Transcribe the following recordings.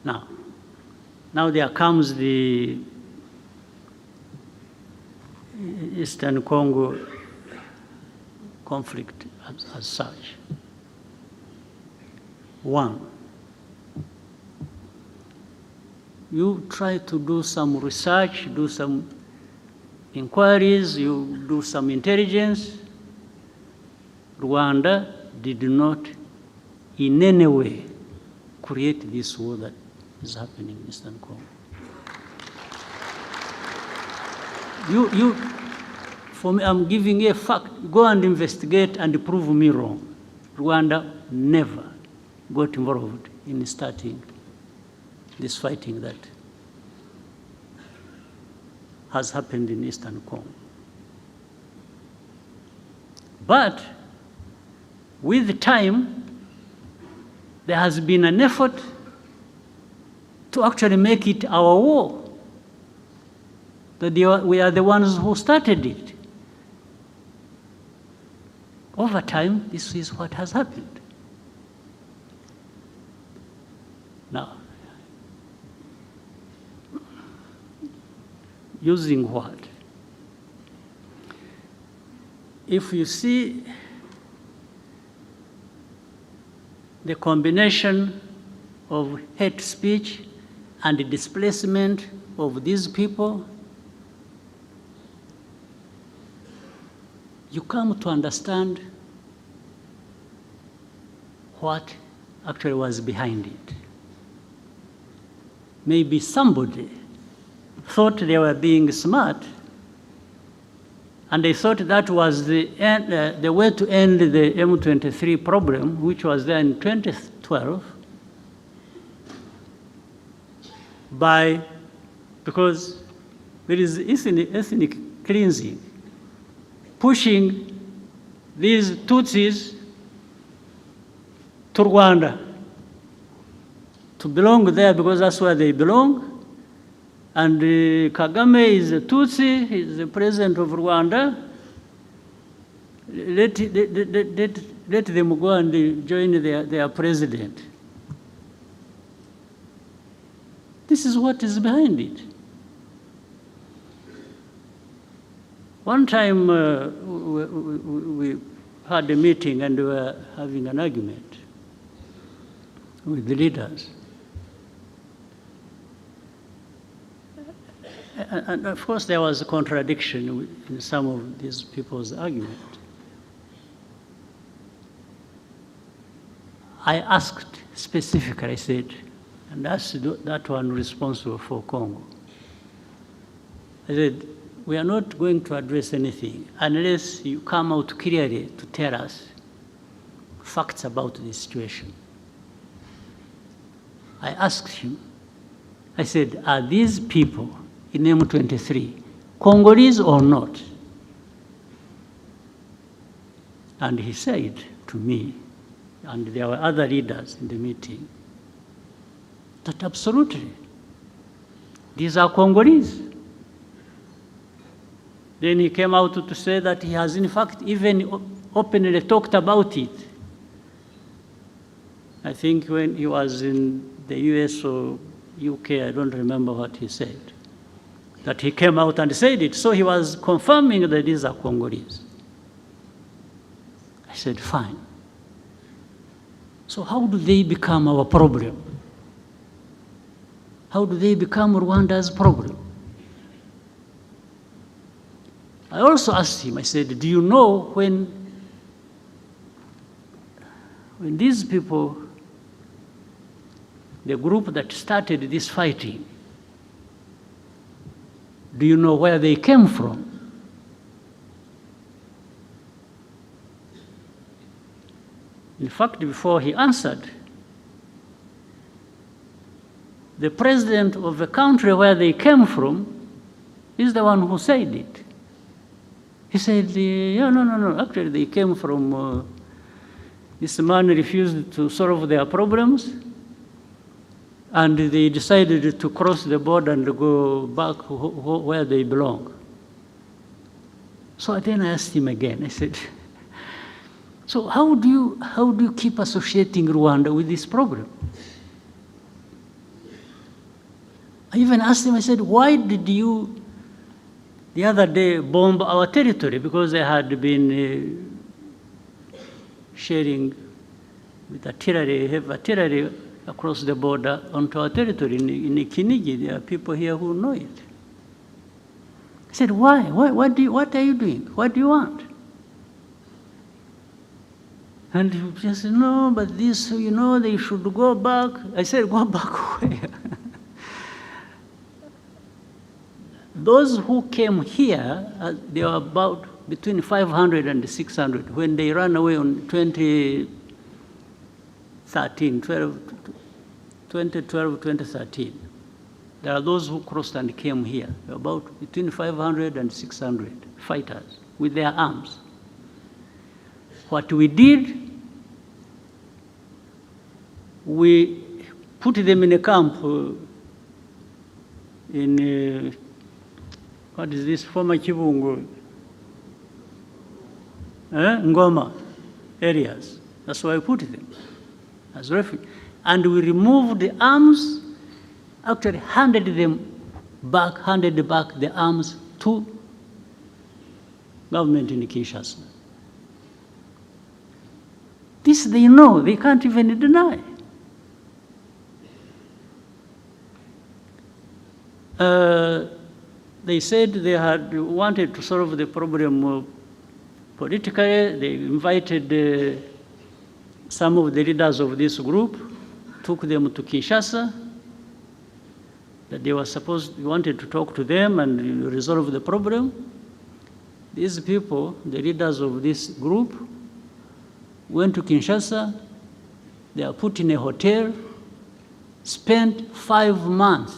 Now there comes the Eastern Congo conflict as such. One, you try to do some research, do some inquiries, you do some intelligence. Rwanda did not in any way create this war that is happening in Eastern Congo. For me, I'm giving you a fact. Go and investigate and prove me wrong. Rwanda never got involved in starting this fighting that has happened in Eastern Congo. But with time, there has been an effort to actually make it our war. That we are the ones who started it. Over time, this is what has happened. Now, using what? If you see the combination of hate speech and the displacement of these people, you come to understand what actually was behind it. Maybe somebody thought they were being smart, and they thought that was the way to end the M23 problem, which was there in 2012, because there is ethnic cleansing, pushing these Tutsis to Rwanda, to belong there because that's where they belong. And Kagame is a Tutsi, he's the president of Rwanda. Let them go and join their president. This is what is behind it. One time we had a meeting and we were having an argument with the leaders. And of course there was a contradiction in some of these people's argument. I asked specifically, I said, and that's that one responsible for Congo. I said, we are not going to address anything unless you come out clearly to tell us facts about this situation. I asked him, I said, are these people in M23 Congolese or not? And he said to me, and there were other leaders in the meeting, that absolutely, these are Congolese. Then he came out to say that he has in fact even openly talked about it. I think when he was in the US or UK, I don't remember what he said, that he came out and said it. So he was confirming that these are Congolese. I said, fine. So how do they become our problem? How do they become Rwanda's problem? I also asked him, I said, do you know when these people, the group that started this fighting, do you know where they came from? In fact, before he answered, the president of the country where they came from is the one who said it. He said, yeah, no, actually they came from, this man refused to solve their problems, and they decided to cross the border and go back where they belong. So then I asked him again, I said, so how do you keep associating Rwanda with this problem? I even asked him, I said, why did you, the other day, bomb our territory? Because they had been sharing with artillery, heavy artillery across the border onto our territory in Kinigi. There are people here who know it. I said, why? What are you doing? What do you want? And he just said, no, but this, they should go back. I said, go back where? Those who came here, they were about between 500 and 600 when they ran away on 2013. There are those who crossed and came here, about between 500 and 600 fighters with their arms. What we did, we put them in a camp in, what is this, former Kibungo, Ngoma areas. That's why we put them as refugees. And we removed the arms, actually handed back the arms to government in Kinshasa. This they know, they can't even deny. They said they had wanted to solve the problem politically. They invited some of the leaders of this group, took them to Kinshasa, that they wanted to talk to them and resolve the problem. These people, the leaders of this group, went to Kinshasa. They are put in a hotel, spent 5 months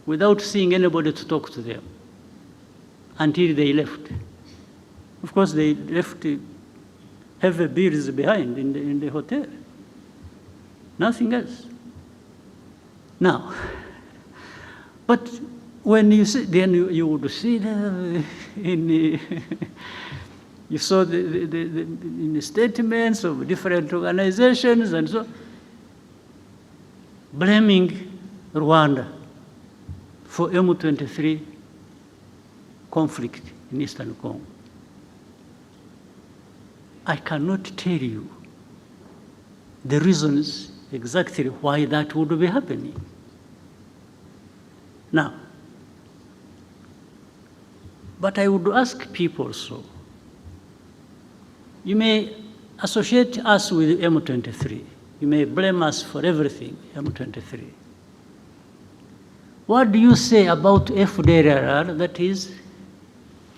without seeing anybody to talk to them until they left. Of course, they left heavy bills behind in the hotel. Nothing else. Now, but when you see, then you would see you saw in the statements of different organizations and so, blaming Rwanda for M23 conflict in Eastern Congo. I cannot tell you the reasons exactly why that would be happening. Now, but I would ask people so. You may associate us with M23. You may blame us for everything, M23. What do you say about FDLR that is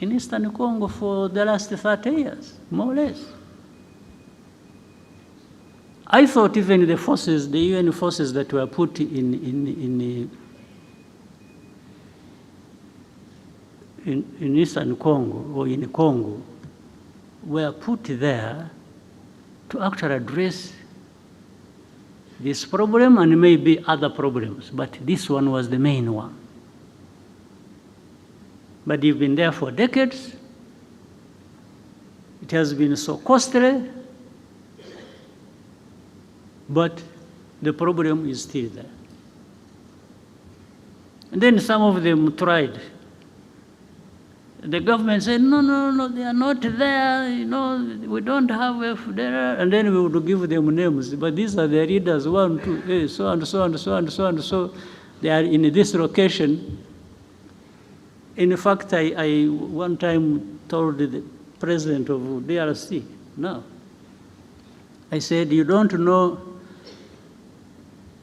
in Eastern Congo for the last 30 years, more or less? I thought even the forces, the UN forces that were put in Eastern Congo or in Congo were put there to actually address this problem and maybe other problems, but this one was the main one. But you've been there for decades. It has been so costly, but the problem is still there. And then some of them tried. The government said, no, they are not there, we don't have FDLR, and then we would give them names, but these are the leaders, 1, 2, so and so and so and so and so, they are in this location. In fact, I one time told the president of DRC, no, I said, you don't know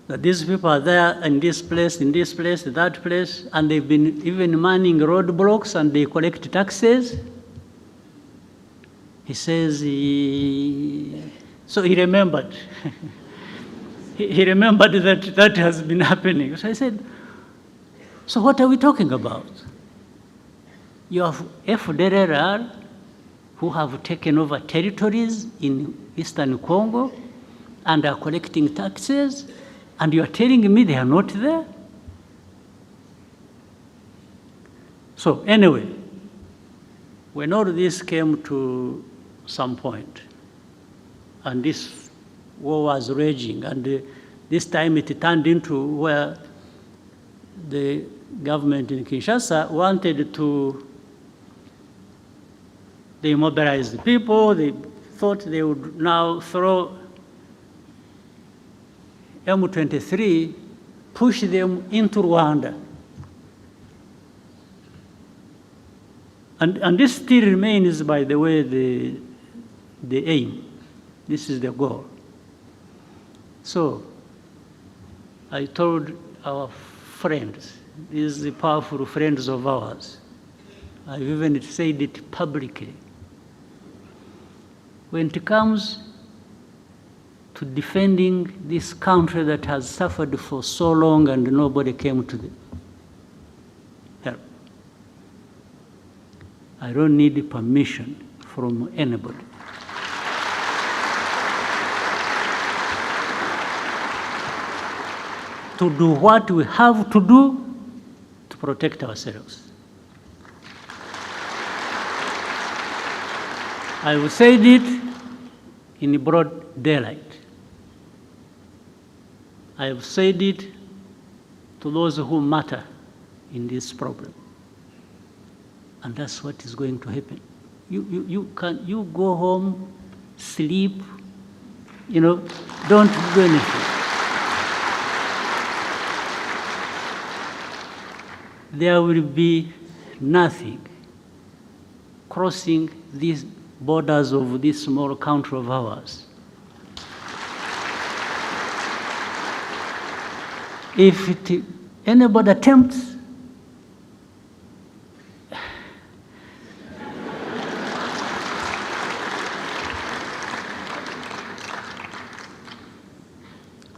that these people are there in this place, that place, and they've been even manning roadblocks and they collect taxes. He says, so he remembered. he remembered that has been happening. So I said, so what are we talking about? You have FDLR who have taken over territories in Eastern Congo and are collecting taxes, and you are telling me they are not there? So anyway, when all this came to some point, and this war was raging, and this time it turned into where the government in Kinshasa wanted to, they mobilized the people, they thought they would now throw M23, push them into Rwanda. And this still remains, by the way, the aim. This is the goal. So I told our friends, these powerful friends of ours, I've even said it publicly, when it comes to defending this country that has suffered for so long and nobody came to the help, I don't need permission from anybody. To do what we have to do to protect ourselves. I will say it in broad daylight. I have said it to those who matter in this problem. And that's what is going to happen. You go home, sleep, don't do anything. There will be nothing crossing these borders of this small country of ours. If anybody attempts,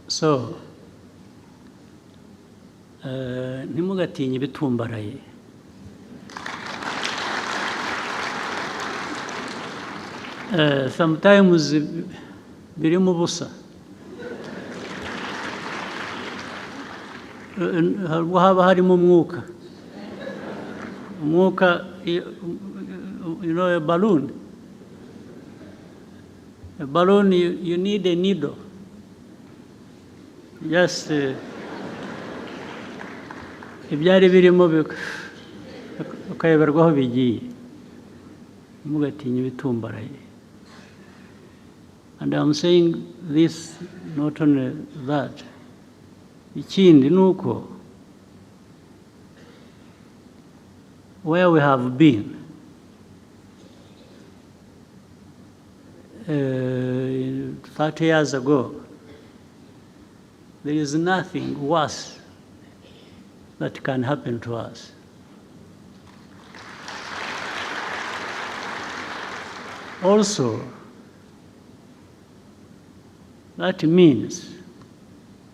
so ntimugatinye ibitumbaraye. Sometimes birimo ubusa. Haba harimo umwuka. Umwuka, a balloon. A balloon, you need a needle. Just ibyari birimo ukayoberwa aho bigiye. Ntimugatinye ibitumbaraye. And I'm saying this, not only that. Ikindi nuko, where we have been, 30 years ago, there is nothing worse that can happen to us. Also, that means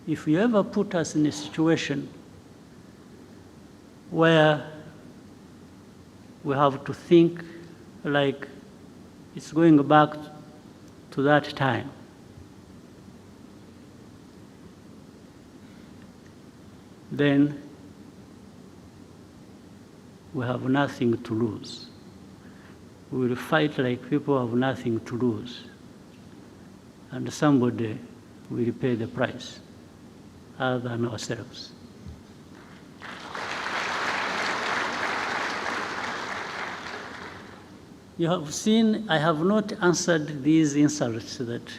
if you ever put us in a situation where we have to think like it's going back to that time, then we have nothing to lose. We will fight like people have nothing to lose. And somebody will pay the price other than ourselves. You have seen, I have not answered these insults that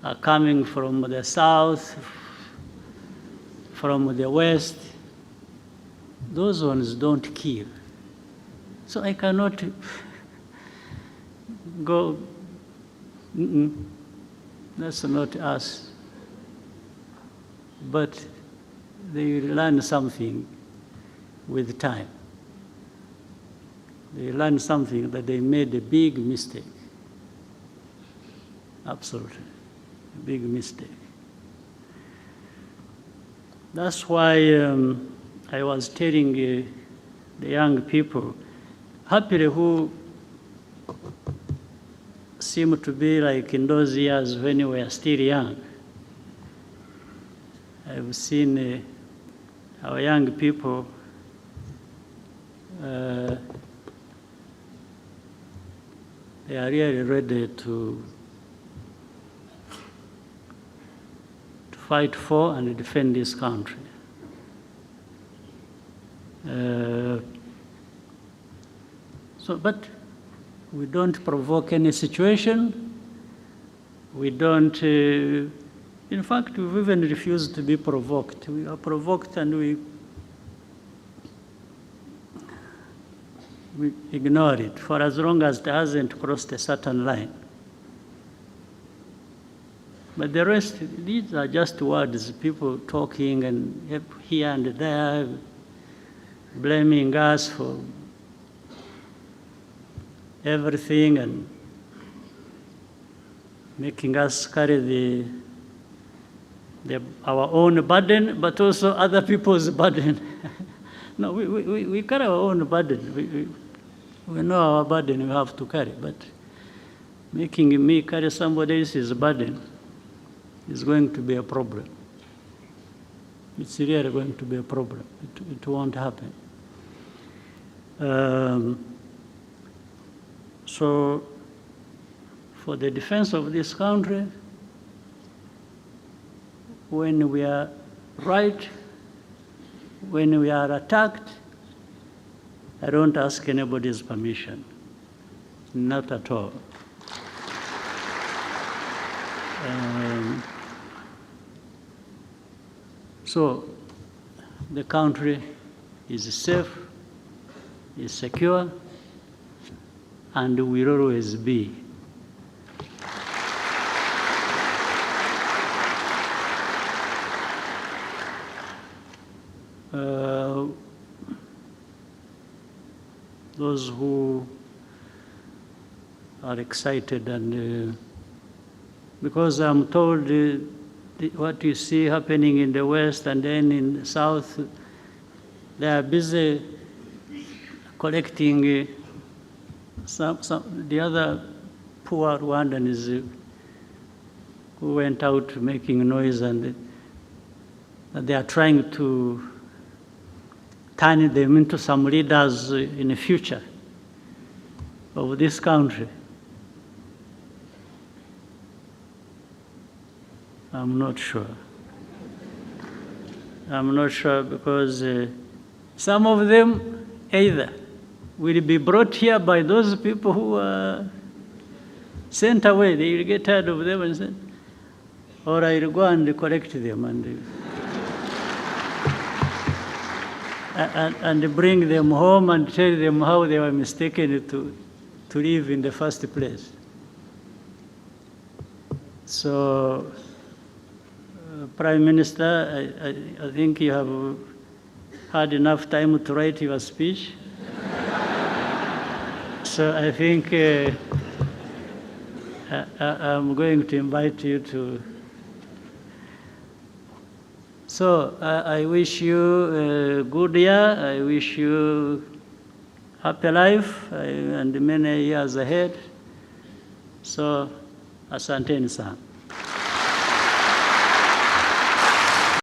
are coming from the south, from the west. Those ones don't kill. So I cannot go, that's not us. But they will learn something with time. They learn something that they made a big mistake. Absolutely, a big mistake. That's why I was telling the young people, happily who seem to be like in those years when we were still young. I've seen our young people they are really ready to fight for and defend this country. But we don't provoke any situation. We don't, in fact, we've even refused to be provoked. We are provoked and we ignore it for as long as it hasn't crossed a certain line. But the rest, these are just words, people talking and here and there, blaming us for everything and making us carry our own burden, but also other people's burden. No, we carry our own burden. We know our burden we have to carry, but making me carry somebody else's burden is going to be a problem. It's really going to be a problem. It won't happen. So, for the defense of this country, when we are right, when we are attacked, I don't ask anybody's permission, not at all. So the country is safe, is secure, and will always be. Those who are excited and because I'm told what you see happening in the West and then in the South, they are busy collecting the other poor Rwandans who went out making noise, and they are trying to turn them into some leaders in the future of this country. I'm not sure. I'm not sure because some of them either will be brought here by those people who are sent away. They will get tired of them and sent, or I will go and collect them and bring them home and tell them how they were mistaken to live in the first place. So, Prime Minister, I think you have had enough time to write your speech. So I think I'm going to invite you to. So I wish you a good year. I wish you happy life and many years ahead. So, asanteni sana.